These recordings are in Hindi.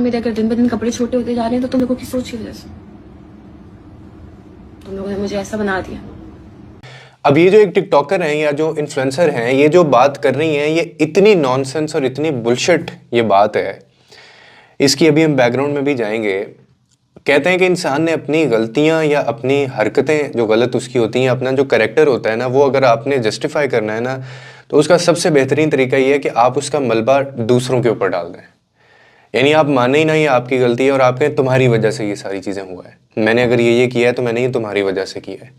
मेरे अगर दिन ब दिन कपड़े छोटे होते जा रहे हैं तो तुम लोगों की सोच की वजह से। तुम लोगों ने मुझे ऐसा बना दिया। अब ये जो एक टिकटॉकर हैं या जो इन्फ्लुएंसर हैं, ये जो बात कर रही हैं, ये इतनी नॉनसेंस और इतनी बुलशिट ये बात है। इसकी अभी हम बैकग्राउंड में भी जाएंगे। कहते हैं कि इंसान ने अपनी गलतियां या अपनी हरकतें जो गलत उसकी होती हैं, अपना जो कैरेक्टर होता है ना, वो अगर आपने जस्टिफाई करना है ना, तो उसका सबसे बेहतरीन तरीका ये है कि आप उसका मलबा दूसरों के ऊपर डाल दें। यानी आप माने ही ना ये आपकी गलती है और आप कहें तुम्हारी वजह से ये सारी चीज़ें हुआ है, मैंने अगर ये किया है तो मैंने ये तुम्हारी वजह से किया है।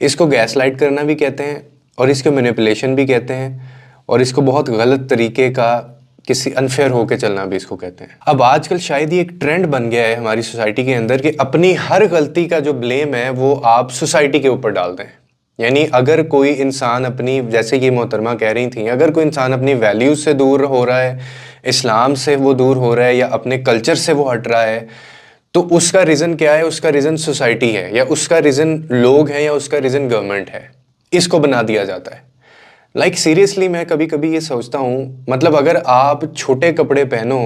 इसको गैसलाइट करना भी कहते हैं और इसको मैनिपुलेशन भी कहते हैं और इसको बहुत गलत तरीके का किसी अनफेयर होके चलना भी इसको कहते हैं। अब आजकल शायद ये एक ट्रेंड बन गया है हमारी सोसाइटी के अंदर कि अपनी हर गलती का जो ब्लेम है वो आप सोसाइटी के ऊपर डाल दें। यानी अगर कोई इंसान अपनी, जैसे ये मोहतरमा कह रही थी, अगर कोई इंसान अपनी वैल्यूज से दूर हो रहा है, इस्लाम से वो दूर हो रहा है या अपने कल्चर से वो हट रहा है, तो उसका रीज़न क्या है? उसका रीज़न सोसाइटी है या उसका रीज़न लोग हैं या उसका रीज़न गवर्नमेंट है। इसको बना दिया जाता है। सीरियसली मैं कभी कभी ये सोचता हूँ, मतलब अगर आप छोटे कपड़े पहनो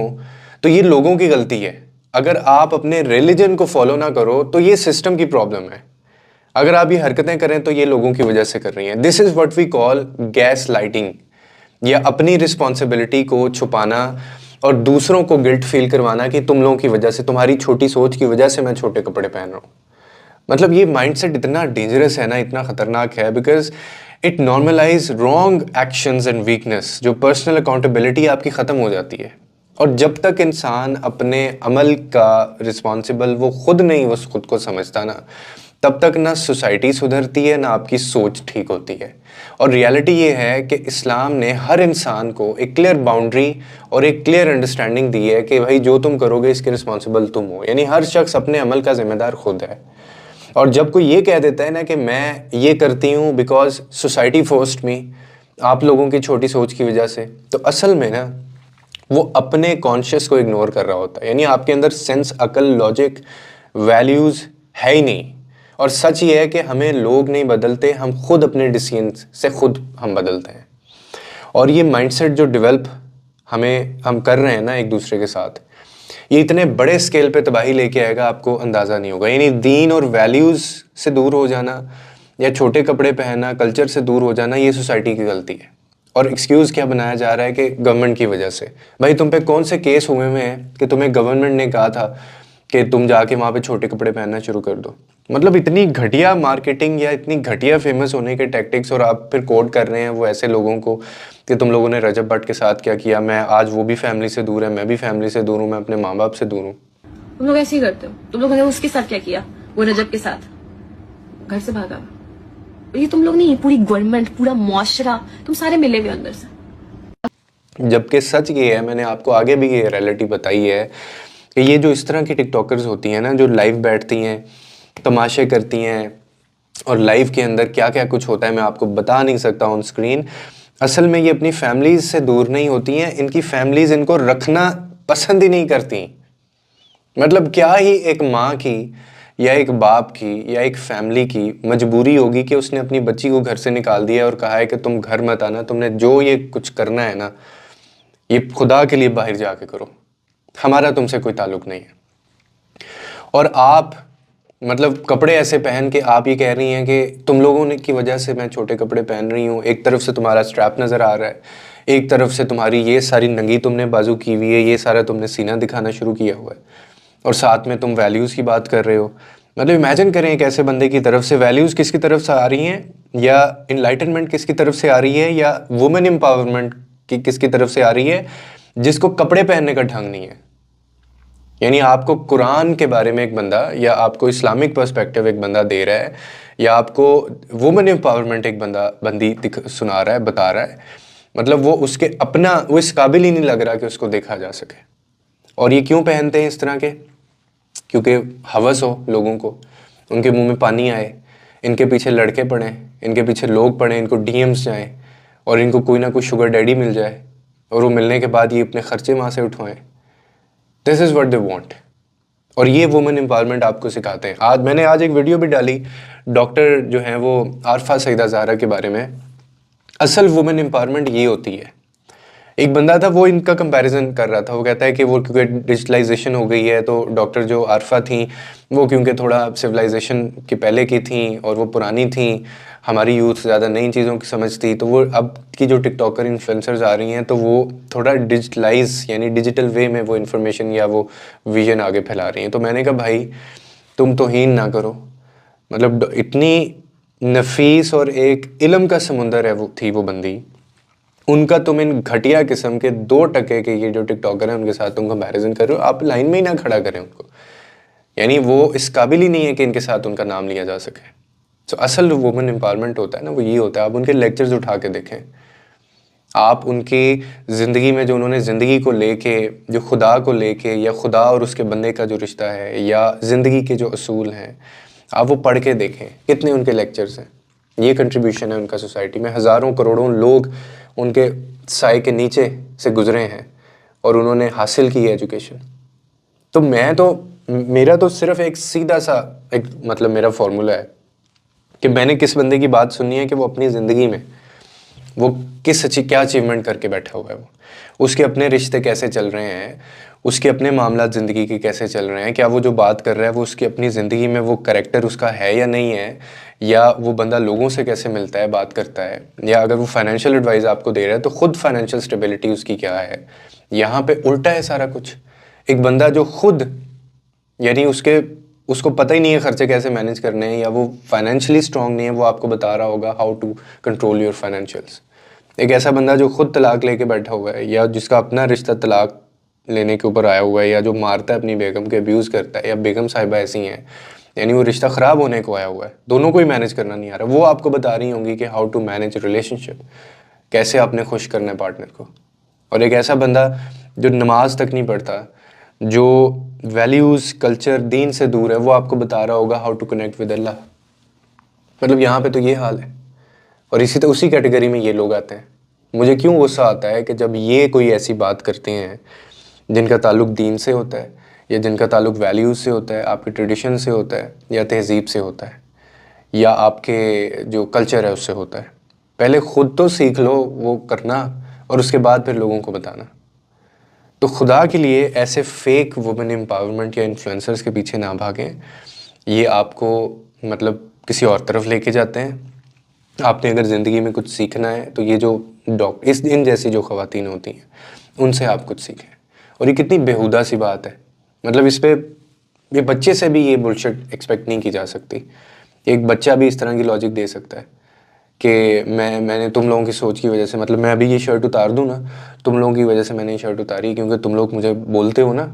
तो ये लोगों की गलती है, अगर आप अपने रिलीजन को फॉलो ना करो तो ये सिस्टम की प्रॉब्लम है, अगर आप ये हरकतें करें तो ये लोगों की वजह से कर रही हैं। This is what we call gaslighting, या अपनी रिस्पॉन्सिबिलिटी को छुपाना और दूसरों को गिल्ट फील करवाना कि तुम लोगों की वजह से, तुम्हारी छोटी सोच की वजह से मैं छोटे कपड़े पहन रहा हूँ। मतलब ये माइंडसेट इतना डेंजरस है ना, इतना खतरनाक है, because it normalize wrong actions and weakness. जो पर्सनल अकाउंटेबिलिटी आपकी ख़त्म हो जाती है। और जब तक इंसान अपने अमल का रिस्पॉन्सिबल वो खुद नहीं, वो खुद को समझता ना, तब तक ना सोसाइटी सुधरती है ना आपकी सोच ठीक होती है। और रियलिटी ये है कि इस्लाम ने हर इंसान को एक क्लियर बाउंड्री और एक क्लियर अंडरस्टैंडिंग दी है कि भाई जो तुम करोगे इसके रिस्पॉन्सिबल तुम हो। यानी हर शख्स अपने अमल का जिम्मेदार खुद है। और जब कोई ये कह देता है ना कि मैं ये करती हूँ बिकॉज सोसाइटी फोर्स्ड मी, आप लोगों की छोटी सोच की वजह से, तो असल में ना वो अपने कॉन्शियस को इग्नोर कर रहा होता है। यानी आपके अंदर सेंस, अकल, लॉजिक, वैल्यूज़ है ही नहीं। और सच ये है कि हमें लोग नहीं बदलते, हम खुद अपने डिसीजन से खुद हम बदलते हैं। और ये माइंडसेट जो डेवलप हम कर रहे हैं ना एक दूसरे के साथ, ये इतने बड़े स्केल पे तबाही लेके आएगा, आपको अंदाज़ा नहीं होगा। यानी दीन और वैल्यूज़ से दूर हो जाना या छोटे कपड़े पहनना, कल्चर से दूर हो जाना, ये सोसाइटी की गलती है। और एक्सक्यूज़ क्या बनाया जा रहा है कि गवर्नमेंट की वजह से। भाई तुम पे कौन से केस हुए हुए हैं कि तुम्हें गवर्नमेंट ने कहा था कि तुम जाके वहाँ पे छोटे कपड़े पहनना शुरू कर दो? मतलब इतनी घटिया मार्केटिंग या इतनी घटिया फेमस होने के टैक्टिक्स, और आप फिर कोड कर रहे हैं वो ऐसे लोगों को कि तुम लोगों ने रजब भट्ट के साथ क्या किया, मैं आज वो भी फैमिली से दूर है, मैं भी फैमिली से दूर हूँ, मैं अपने माँ बाप से दूर हूँ। तुम लोग ऐसे ही करते हो। तुम लोगों ने उसके साथ क्या किया, वो रजब के साथ, घर से भागा। ये तुम लोग नहीं, पूरी गवर्नमेंट, पूरा मुआशरा, तुम सारे मिले हुए अंदर से। जबकि सच ये है, मैंने आपको आगे भी ये रियलिटी बताई है कि ये जो इस तरह की टिकटॉकर्स होती हैं ना, जो लाइव बैठती हैं, तमाशे करती हैं, और लाइव के अंदर क्या क्या कुछ होता है मैं आपको बता नहीं सकता ऑन स्क्रीन। असल में ये अपनी फैमिलीज से दूर नहीं होती हैं, इनकी फैमिलीज इनको रखना पसंद ही नहीं करती। मतलब क्या ही एक माँ की या एक बाप की या एक फैमिली की मजबूरी होगी कि उसने अपनी बच्ची को घर से निकाल दिया और कहा है कि तुम घर मत आना, तुमने जो ये कुछ करना है ना, ये खुदा के लिए बाहर जाके करो, हमारा तुमसे कोई ताल्लुक नहीं है। और आप मतलब कपड़े ऐसे पहन के आप ये कह रही हैं कि तुम लोगों ने की वजह से मैं छोटे कपड़े पहन रही हूँ। एक तरफ से तुम्हारा स्ट्रैप नज़र आ रहा है, एक तरफ से तुम्हारी ये सारी नंगी तुमने बाजू की हुई है, ये सारा तुमने सीना दिखाना शुरू किया हुआ है, और साथ में तुम वैल्यूज़ की बात कर रहे हो। मतलब इमेजिन करें एक ऐसे बंदे की तरफ से वैल्यूज़ किसकी तरफ से आ रही हैं, या इनलाइटनमेंट किसकी तरफ से आ रही है, या वुमेन एम्पावरमेंट की किसकी तरफ से आ रही है, जिसको कपड़े पहनने का ढंग नहीं है। यानी आपको कुरान के बारे में एक बंदा, या आपको इस्लामिक पर्सपेक्टिव एक बंदा दे रहा है, या आपको वुमेन एम्पावरमेंट एक बंदी सुना रहा है, बता रहा है, मतलब वो उसके अपना, वो इस काबिल ही नहीं लग रहा कि उसको देखा जा सके। और ये क्यों पहनते हैं इस तरह के? क्योंकि हवस हो लोगों को, उनके मुंह में पानी आए, इनके पीछे लड़के पड़े, इनके पीछे लोग पड़े, इनको डीएम्स जाएं और इनको कोई ना कोई शुगर डैडी मिल जाए, और वो मिलने के बाद ये अपने खर्चे वहाँ से उठवाएं। This is what they want. और ये वुमेन एम्पावरमेंट आपको सिखाते हैं। मैंने आज एक वीडियो भी डाली डॉक्टर जो हैं वो आरफा सईदा ज़हरा के बारे में। असल वुमेन एम्पावरमेंट ये होती है, एक बंदा था वो इनका कंपैरिजन कर रहा था, वो कहता है कि वो क्योंकि डिजिटलाइजेशन हो गई है तो डॉक्टर जो आरफा थी वो क्योंकि थोड़ा सिविलाइजेशन के पहले की थी और वो पुरानी थी, हमारी यूथ ज़्यादा नई चीज़ों की समझती, तो वो अब की जो टिकटॉकर इन्फ्लुएंसर्स आ रही हैं तो वो थोड़ा डिजिटलाइज यानी डिजिटल वे में वो इन्फॉर्मेशन या वो विजन आगे फैला रही हैं। तो मैंने कहा भाई तुम तौहीन ना करो, मतलब इतनी नफीस और एक इल्म का समुंदर है वो थी वो बंदी, उनका तुम इन घटिया किस्म के 2% के ये जो टिकटॉकर हैं उनके साथ तुम कंपैरिजन कर रहे हो। आप लाइन में ही ना खड़ा करें उनको, यानी वो इस काबिल ही नहीं है कि इनके साथ उनका नाम लिया जा सके। तो असल वुमेन एम्पावरमेंट होता है ना वो ये होता है, आप उनके लेक्चर्स उठा के देखें, आप उनकी ज़िंदगी में जो उन्होंने ज़िंदगी को लेके, जो खुदा को लेके या खुदा और उसके बंदे का जो रिश्ता है या ज़िंदगी के जो असूल हैं, आप वो पढ़ के देखें कितने उनके लेक्चर्स हैं। ये कंट्रीब्यूशन है उनका सोसाइटी में, हज़ारों करोड़ों लोग उनके साए के नीचे से गुजरे हैं और उन्होंने हासिल की है एजुकेशन। तो मेरा तो सिर्फ एक सीधा सा एक मतलब मेरा फॉर्मूला है कि मैंने किस बंदे की बात सुननी है कि वो अपनी ज़िंदगी में वो क्या अचीवमेंट करके बैठा हुआ है, वो उसके अपने रिश्ते कैसे चल रहे हैं, उसके अपने मामला ज़िंदगी के कैसे चल रहे हैं, क्या वो जो बात कर रहा है वो उसकी अपनी ज़िंदगी में वो करेक्टर उसका है या नहीं है, या वो बंदा लोगों से कैसे मिलता है बात करता है, या अगर वो फाइनेंशियल एडवाइस आपको दे रहा है तो खुद फाइनेंशियल स्टेबिलिटी उसकी क्या है। यहाँ पे उल्टा है सारा कुछ। एक बंदा जो खुद यानी उसको पता ही नहीं है खर्चे कैसे मैनेज करने हैं या वो फाइनेंशियली स्ट्रांग नहीं है, वो आपको बता रहा होगा how to control your financials. एक ऐसा बंदा जो खुद तलाक लेके बैठा हुआ है या जिसका अपना रिश्ता तलाक लेने के ऊपर आया हुआ है या जो मारता है अपनी बेगम के, अब्यूज़ करता है, या बेगम साहिबा ऐसी हैं यानी वो रिश्ता ख़राब होने को आया हुआ है, दोनों को ही मैनेज करना नहीं आ रहा, वो आपको बता रही होंगी कि हाउ टू मैनेज रिलेशनशिप, कैसे आपने खुश करना है पार्टनर को। और एक ऐसा बंदा जो नमाज तक नहीं पढ़ता, जो वैल्यूज़ कल्चर दीन से दूर है, वो आपको बता रहा होगा हाउ टू कनेक्ट विद अल्लाह। मतलब यहाँ पे तो ये हाल है। और उसी कैटेगरी में ये लोग आते हैं। मुझे क्यों गुस्सा आता है कि जब ये कोई ऐसी बात करते हैं जिनका ताल्लुक दीन से होता है या जिनका ताल्लुक वैल्यूज़ से होता है, आपके ट्रेडिशन से होता है या तहज़ीब से होता है या आपके जो कल्चर है उससे होता है। पहले ख़ुद तो सीख लो वो करना और उसके बाद फिर लोगों को बताना। तो खुदा के लिए ऐसे फेक वुमेन एम्पावरमेंट या इन्फ्लुएंसर्स के पीछे ना भागें। ये आपको मतलब किसी और तरफ लेके जाते हैं। आपने अगर ज़िंदगी में कुछ सीखना है तो ये जो इन जैसी जो ख़वातीन होती हैं उनसे आप कुछ सीखें। और ये कितनी बेहुदा सी बात है, मतलब इस पे ये बच्चे से भी ये बुलशिट एक्सपेक्ट नहीं की जा सकती। एक बच्चा भी इस तरह की लॉजिक दे सकता है कि मैंने तुम लोगों की सोच की वजह से, मतलब मैं अभी ये शर्ट उतार दूँ ना, तुम लोगों की वजह से मैंने ये शर्ट उतारी क्योंकि तुम लोग मुझे बोलते हो ना,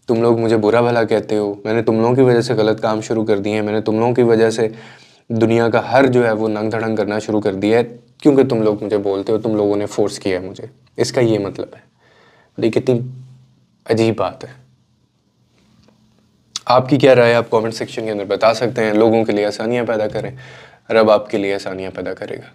तुम लोग मुझे बुरा भला कहते हो, मैंने तुम लोगों की वजह से गलत काम शुरू कर दिए हैं, मैंने तुम लोगों की वजह से दुनिया का हर जो है वो नंग धड़ंग करना शुरू कर दिया है क्योंकि तुम लोग मुझे बोलते हो, तुम लोगों ने फोर्स किया है मुझे। इसका ये मतलब है। ये कितनी अजीब बात है। आपकी क्या राय है आप कमेंट सेक्शन के अंदर बता सकते हैं। लोगों के लिए आसानियाँ पैदा करें, रब आपके लिए आसानियाँ पैदा करेगा।